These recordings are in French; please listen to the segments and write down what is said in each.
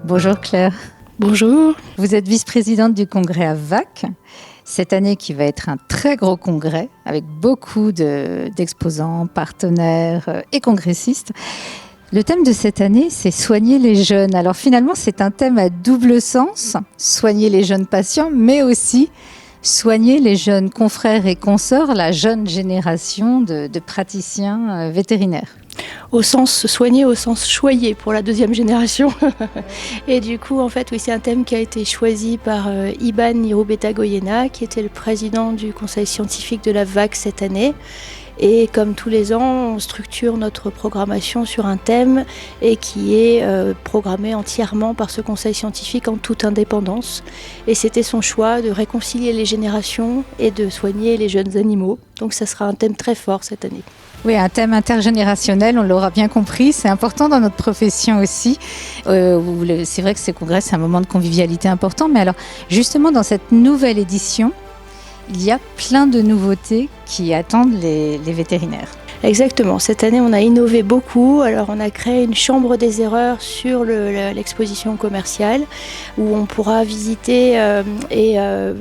Bonjour Claire. Bonjour. Vous êtes vice-présidente du congrès à VAC, cette année qui va être un très gros congrès avec beaucoup d'exposants, partenaires et congressistes. Le thème de cette année, c'est soigner les jeunes. Alors finalement, c'est un thème à double sens, soigner les jeunes patients, mais aussi soigner les jeunes confrères et consoeurs, la jeune génération de praticiens vétérinaires. Au sens soigner, au sens choyer pour la deuxième génération. Et du coup, en fait, oui, c'est un thème qui a été choisi par Iban Irubeta-Goyena, qui était le président du conseil scientifique de la VAC cette année. Et comme tous les ans, on structure notre programmation sur un thème et qui est programmé entièrement par ce conseil scientifique en toute indépendance. Et c'était son choix de réconcilier les générations et de soigner les jeunes animaux. Donc ça sera un thème très fort cette année. Oui, un thème intergénérationnel, on l'aura bien compris, c'est important dans notre profession aussi. C'est vrai que ce congrès, c'est un moment de convivialité important, mais alors justement dans cette nouvelle édition, il y a plein de nouveautés qui attendent les vétérinaires. Exactement. Cette année, on a innové beaucoup. Alors, on a créé une chambre des erreurs sur l'exposition commerciale où on pourra visiter et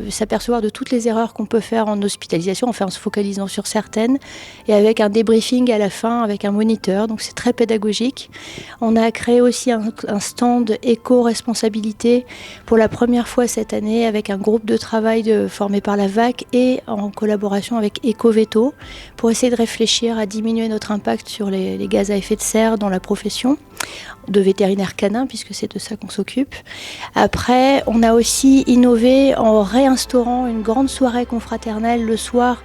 s'apercevoir de toutes les erreurs qu'on peut faire en hospitalisation, enfin en se focalisant sur certaines, et avec un débriefing à la fin avec un moniteur. Donc, c'est très pédagogique. On a créé aussi un stand éco-responsabilité pour la première fois cette année avec un groupe de travail formé par la VAC et en collaboration avec Ecoveto pour essayer de réfléchir à diminuer notre impact sur les gaz à effet de serre dans la profession de vétérinaire canin, puisque c'est de ça qu'on s'occupe. Après, on a aussi innové en réinstaurant une grande soirée confraternelle le soir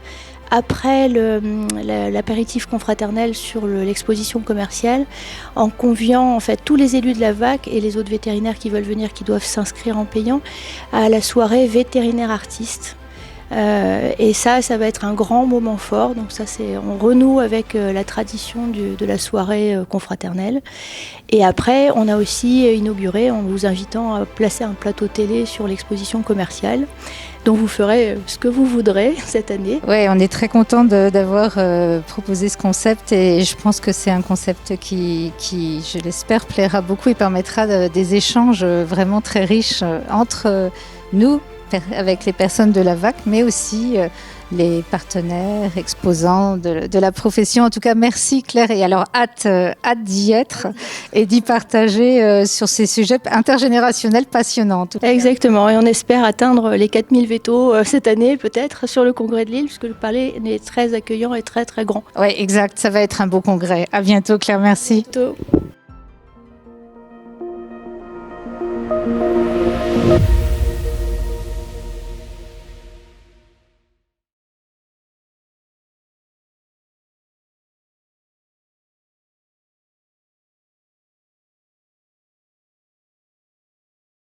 après l'apéritif confraternel sur l'exposition commerciale, en conviant en fait tous les élus de la VAC et les autres vétérinaires qui veulent venir, qui doivent s'inscrire en payant, à la soirée vétérinaire artiste. Et ça va être un grand moment fort. Donc ça, on renoue avec la tradition de la soirée confraternelle. Et après, on a aussi inauguré en vous invitant à placer un plateau télé sur l'exposition commerciale. Donc vous ferez ce que vous voudrez cette année. Oui, on est très content d'avoir proposé ce concept et je pense que c'est un concept qui, je l'espère, plaira beaucoup et permettra des échanges vraiment très riches entre nous, avec les personnes de la VAC, mais aussi les partenaires, exposants de la profession. En tout cas, merci Claire. Et alors, hâte d'y être et d'y partager sur ces sujets intergénérationnels passionnants. Exactement. Et on espère atteindre les 4000 vétos cette année, peut-être, sur le congrès de Lille, puisque le palais est très accueillant et très, très grand. Oui, exact. Ça va être un beau congrès. À bientôt, Claire. Merci. À bientôt.